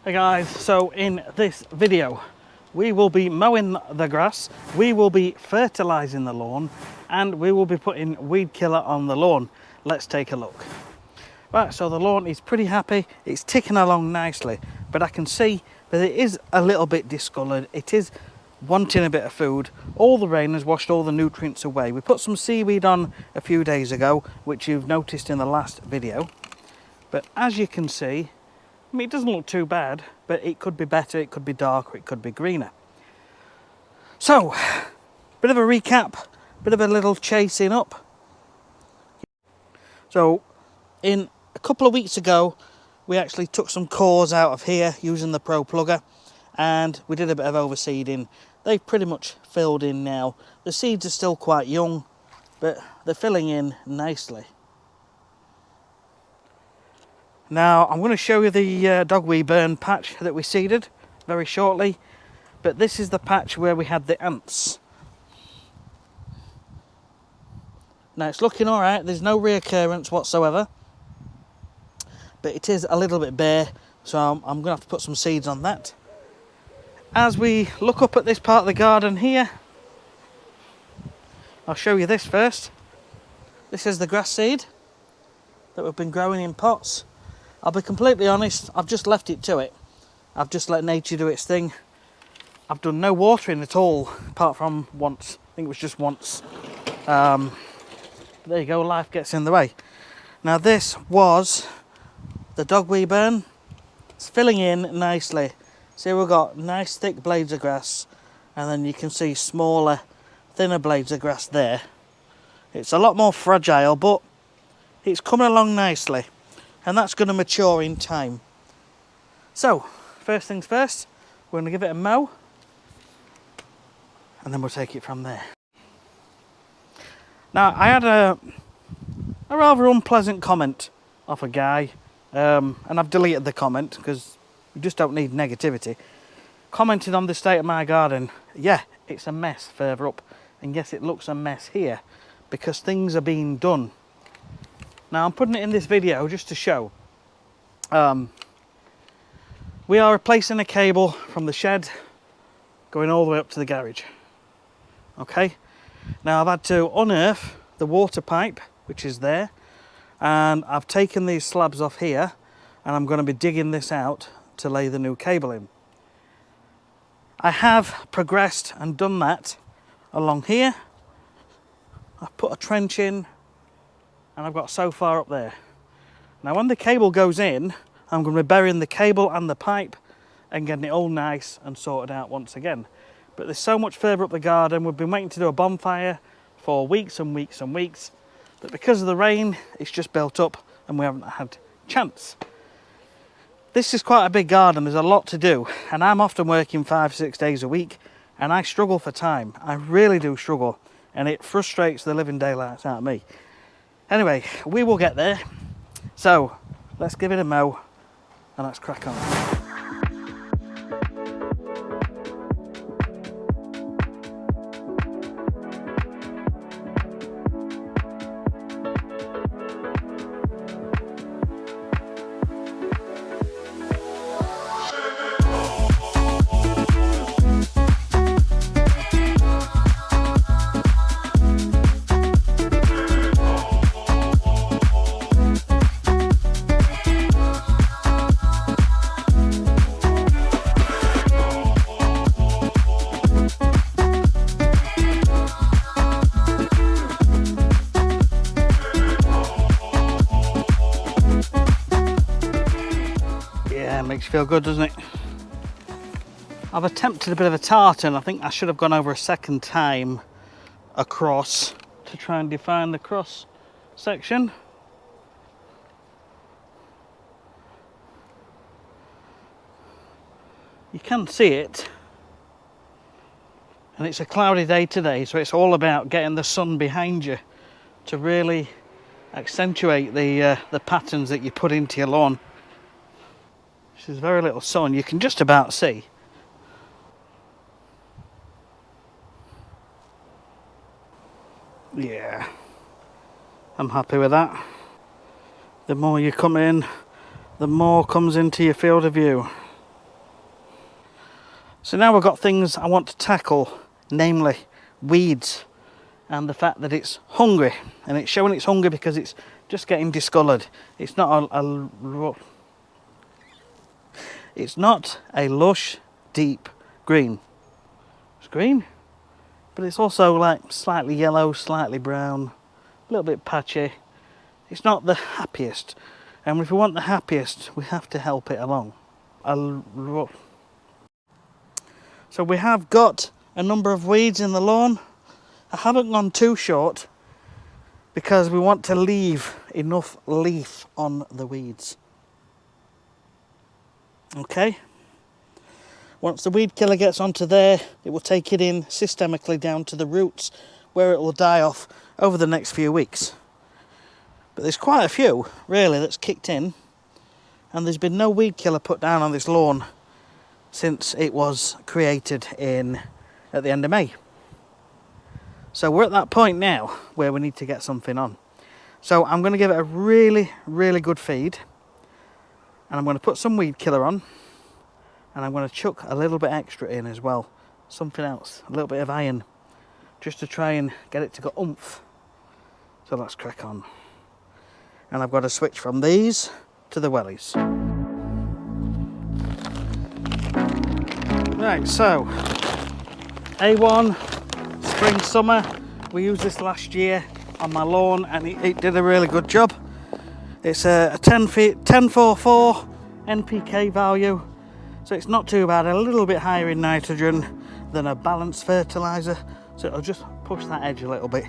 Hey guys, so in this video we will be mowing the grass, we will be fertilizing the lawn, and we will be putting weed killer on the lawn. Let's take a look. Right, so the lawn is pretty happy, it's ticking along nicely, but I can see that it is a little bit discoloured, it is wanting a bit of food. All the rain has washed all the nutrients away. We put some seaweed on a few days ago, which you've noticed in the last video, but as you can see, I mean, it doesn't look too bad, but it could be better, it could be darker, it could be greener. So, bit of a recap, bit of a little chasing up. So, in a couple of weeks ago, we actually took some cores out of here using the Pro Plugger, and we did a bit of overseeding. They've pretty much filled in now. The seeds are still quite young, but they're filling in nicely. Now, I'm going to show you the dogweed burn patch that we seeded very shortly, but this is the patch where we had the ants. Now, it's looking alright, there's no reoccurrence whatsoever, but it is a little bit bare, so I'm going to have to put some seeds on that. As we look up at this part of the garden here, I'll show you this first. This is the grass seed that we've been growing in pots. I'll be completely honest, I've just left it to it. I've just let nature do its thing. I've done no watering at all, apart from once. I think it was just once. There you go, life gets in the way. Now this was the dogweed burn. It's filling in nicely. See, we've got nice thick blades of grass, and then you can see smaller, thinner blades of grass there. It's a lot more fragile, but it's coming along nicely. And that's going to mature in time. So, first things first, we're going to give it a mow, and then we'll take it from there. Now, I had a rather unpleasant comment off a guy, and I've deleted the comment because we just don't need negativity. Commented on the state of my garden. Yeah, it's a mess further up, and yes, it looks a mess here because things are being done. Now, I'm putting it in this video just to show. We are replacing a cable from the shed going all the way up to the garage. Okay? Now, I've had to unearth the water pipe, which is there, and I've taken these slabs off here, and I'm going to be digging this out to lay the new cable in. I have progressed and done that along here. I've put a trench in, and I've got so far up there. Now when the cable goes in, I'm going to be burying the cable and the pipe and getting it all nice and sorted out once again. But there's so much further up the garden, we've been waiting to do a bonfire for weeks and weeks and weeks, but because of the rain, it's just built up and we haven't had chance. This is quite a big garden, there's a lot to do, and I'm often working 5-6 days a week, and I struggle for time. I really do struggle, and it frustrates the living daylights out of me. Anyway, we will get there. So, let's give it a mow and let's crack on. Makes you feel good, doesn't it? I've attempted a bit of a tartan. I think I should have gone over a second time across to try and define the cross section. You can see it, and it's a cloudy day today, so it's all about getting the sun behind you to really accentuate the patterns that you put into your lawn. There's very little sun, you can just about see. Yeah, I'm happy with that. The more you come in, the more comes into your field of view. So now we've got things I want to tackle, namely weeds and the fact that it's hungry, and it's showing it's hungry because it's just getting discoloured. It's not a lush deep green. It's green, but it's also like slightly yellow, slightly brown, a little bit patchy. It's not the happiest, and if we want the happiest we have to help it along. So we have got a number of weeds in the lawn. I haven't gone too short because we want to leave enough leaf on the weeds. Okay. Once the weed killer gets onto there, it will take it in systemically down to the roots where it will die off over the next few weeks. But there's quite a few really that's kicked in, and there's been no weed killer put down on this lawn since it was created at the end of May. So we're at that point now where we need to get something on. So I'm going to give it a really, really good feed, and I'm going to put some weed killer on, and I'm going to chuck a little bit extra in as well, something else, a little bit of iron, just to try and get it to go oomph. So let's crack on. And I've got to switch from these to the wellies. Right, so A1 spring summer, we used this last year on my lawn and it did a really good job. It's a 1044 NPK value, so it's not too bad, a little bit higher in nitrogen than a balanced fertilizer, so it'll just push that edge a little bit.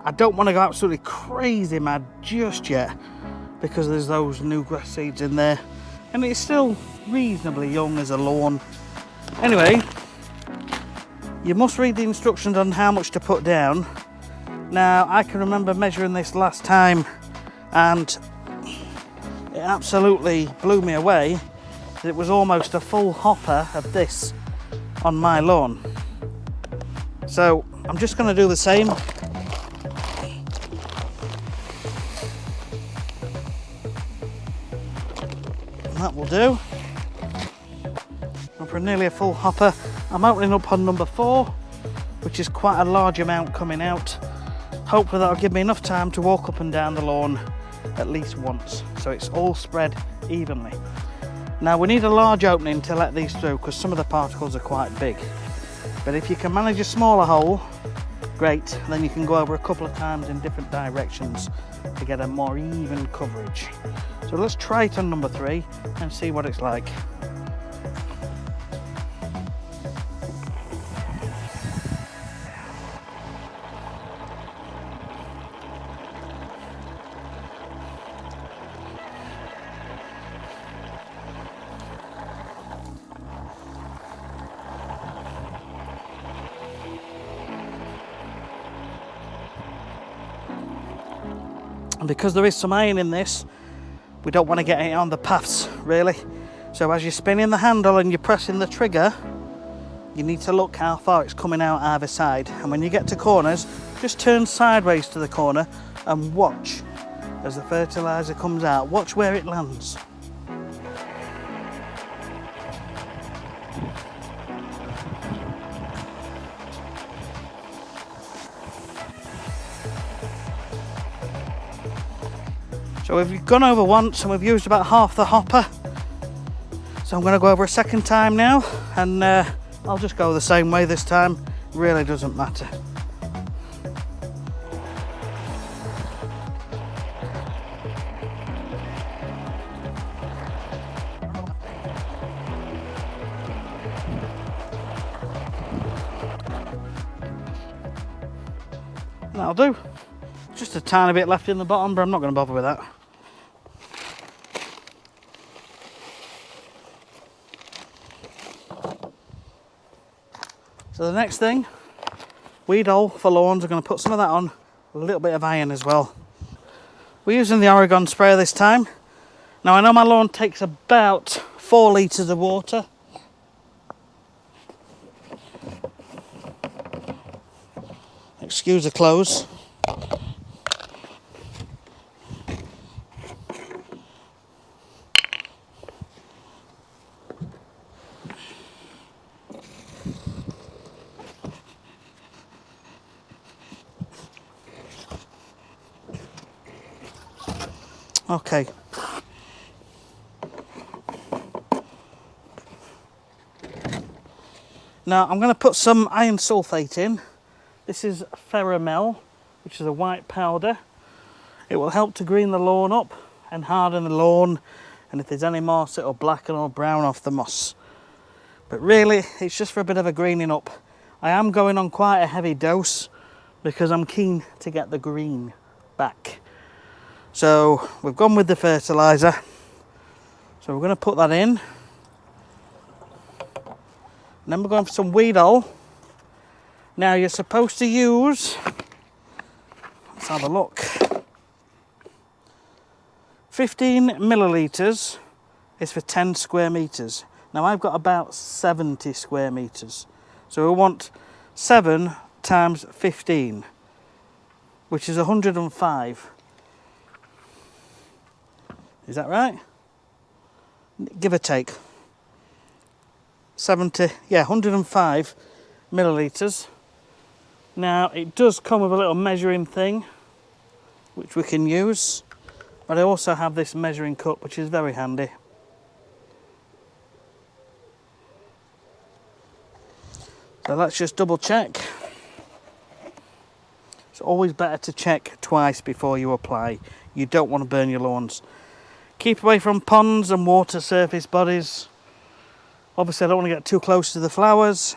I don't want to go absolutely crazy mad just yet because there's those new grass seeds in there and it's still reasonably young as a lawn. Anyway, you must read the instructions on how much to put down. Now, I can remember measuring this last time and it absolutely blew me away. It was almost a full hopper of this on my lawn. So I'm just going to do the same. And that will do. And for nearly a full hopper, I'm opening up on number 4, which is quite a large amount coming out. Hopefully that'll give me enough time to walk up and down the lawn at least once, so it's all spread evenly. Now we need a large opening to let these through because some of the particles are quite big. But if you can manage a smaller hole, great, then you can go over a couple of times in different directions to get a more even coverage. So let's try it on number 3 and see what it's like. And because there is some iron in this, we don't want to get it on the paths really. So as you're spinning the handle and you're pressing the trigger, you need to look how far it's coming out either side. And when you get to corners, just turn sideways to the corner and watch as the fertilizer comes out. Watch where it lands. So we've gone over once and we've used about half the hopper. So I'm going to go over a second time now, and I'll just go the same way this time. Really doesn't matter. That'll do. Just a tiny bit left in the bottom, but I'm not going to bother with that. So the next thing, weed hole for lawns, I'm going to put some of that on, a little bit of iron as well. We're using the Oregon sprayer this time. Now I know my lawn takes about 4 litres of water. Excuse the clothes. Okay. Now I'm going to put some iron sulphate in. This is ferramel, which is a white powder. It will help to green the lawn up and harden the lawn, and if there's any moss it'll blacken or brown off the moss. But really it's just for a bit of a greening up. I am going on quite a heavy dose because I'm keen to get the green back. So we've gone with the fertilizer. So we're going to put that in. And then we're going for some weed oil. Now you're supposed to use, let's have a look, 15 millilitres is for 10 square metres. Now I've got about 70 square metres. So we want 7 times 15, which is 105. Is that right? Give or take. 70, yeah, 105 millilitres. Now it does come with a little measuring thing which we can use, but I also have this measuring cup which is very handy. So let's just double check. It's always better to check twice before you apply. You don't want to burn your lawns. Keep away from ponds and water surface bodies. Obviously I don't want to get too close to the flowers.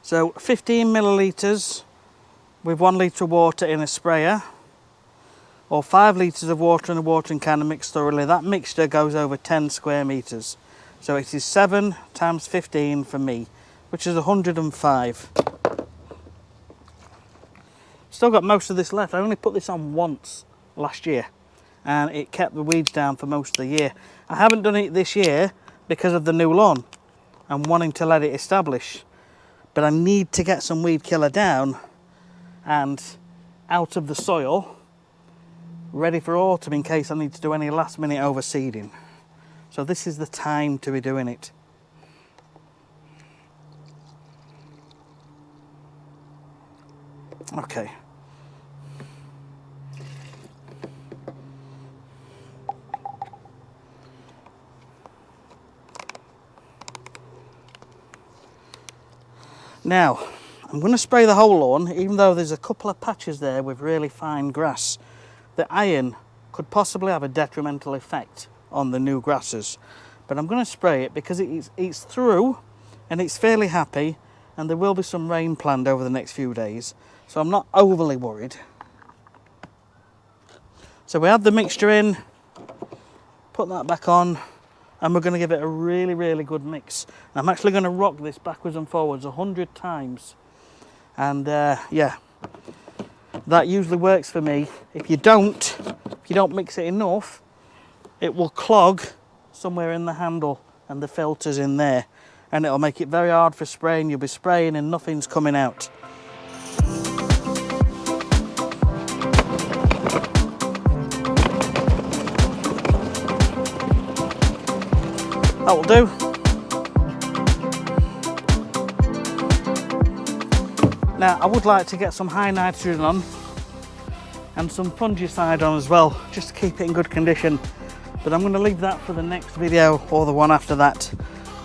So 15 millilitres with 1 litre of water in a sprayer, or 5 litres of water in a watering can and mix thoroughly. That mixture goes over 10 square metres. So it is 7 times 15 for me, which is 105. Still got most of this left. I only put this on once last year and it kept the weeds down for most of the year. I haven't done it this year because of the new lawn. I'm wanting to let it establish. But I need to get some weed killer down and out of the soil, ready for autumn in case I need to do any last minute overseeding. So this is the time to be doing it. Okay. Now, I'm going to spray the whole lawn, even though there's a couple of patches there with really fine grass. The iron could possibly have a detrimental effect on the new grasses, but I'm going to spray it because it's through and it's fairly happy, and there will be some rain planned over the next few days, so I'm not overly worried. So we have the mixture in, put that back on, and we're going to give it a really, really good mix. I'm actually going to rock this backwards and forwards 100 times. And yeah, that usually works for me. If you don't mix it enough, it will clog somewhere in the handle and the filters in there. And it'll make it very hard for spraying. You'll be spraying and nothing's coming out. That will do. Now I would like to get some high nitrogen on and some fungicide on as well, just to keep it in good condition. But I'm going to leave that for the next video or the one after that.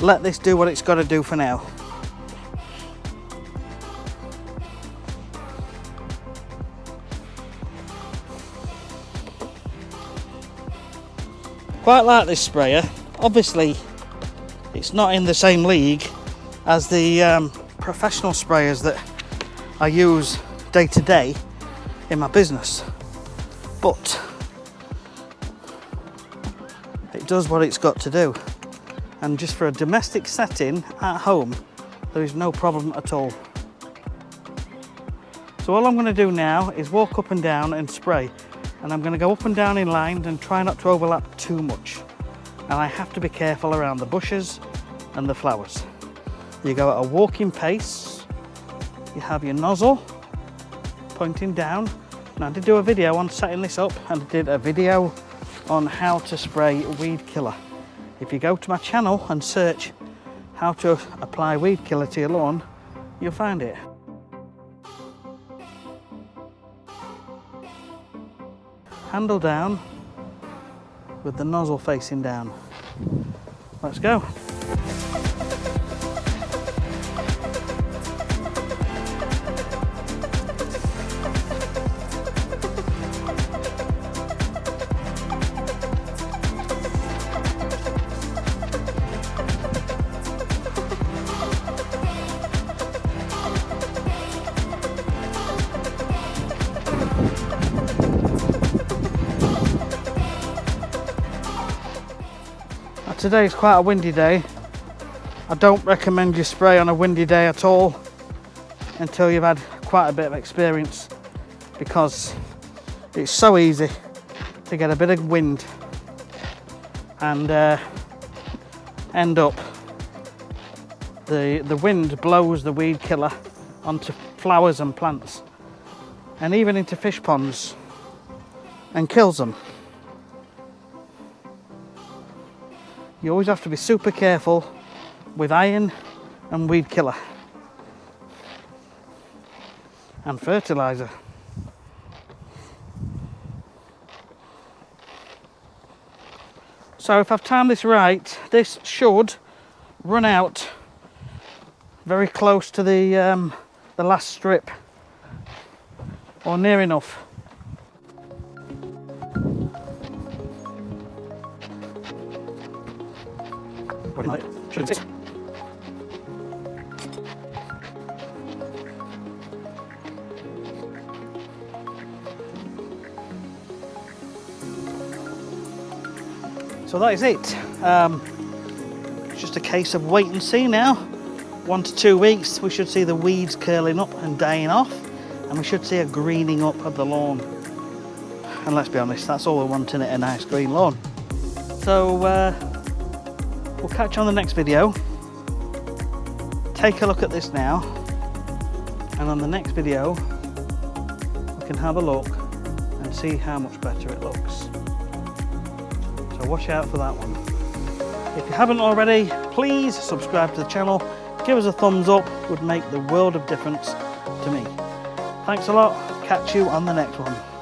Let this do what it's got to do for now. Quite like this sprayer. Obviously it's not in the same league as the professional sprayers that I use day to day in my business, but it does what it's got to do, and just for a domestic setting at home there is no problem at all. So all I'm going to do now is walk up and down and spray, and I'm going to go up and down in line and try not to overlap too much. And I have to be careful around the bushes and the flowers. You go at a walking pace, you have your nozzle pointing down. Now I did do a video on setting this up, and I did a video on how to spray weed killer. If you go to my channel and search how to apply weed killer to your lawn, you'll find it. Handle down, with the nozzle facing down. Let's go. Today's quite a windy day. I don't recommend you spray on a windy day at all until you've had quite a bit of experience, because it's so easy to get a bit of wind and end up the wind blows the weed killer onto flowers and plants and even into fish ponds and kills them. You always have to be super careful with iron and weed killer and fertilizer. So if I've timed this right, this should run out very close to the last strip, or near enough. So that is it. It's just a case of wait and see now. 1 to 2 weeks we should see the weeds curling up and dying off, and we should see a greening up of the lawn. And let's be honest, that's all we want in it, a nice green lawn. So we'll catch you on the next video. Take a look at this now, and on the next video we can have a look and see how much better it looks. So watch out for that one. If you haven't already, please subscribe to the channel, give us a thumbs up, would make the world of difference to me. Thanks a lot, catch you on the next one.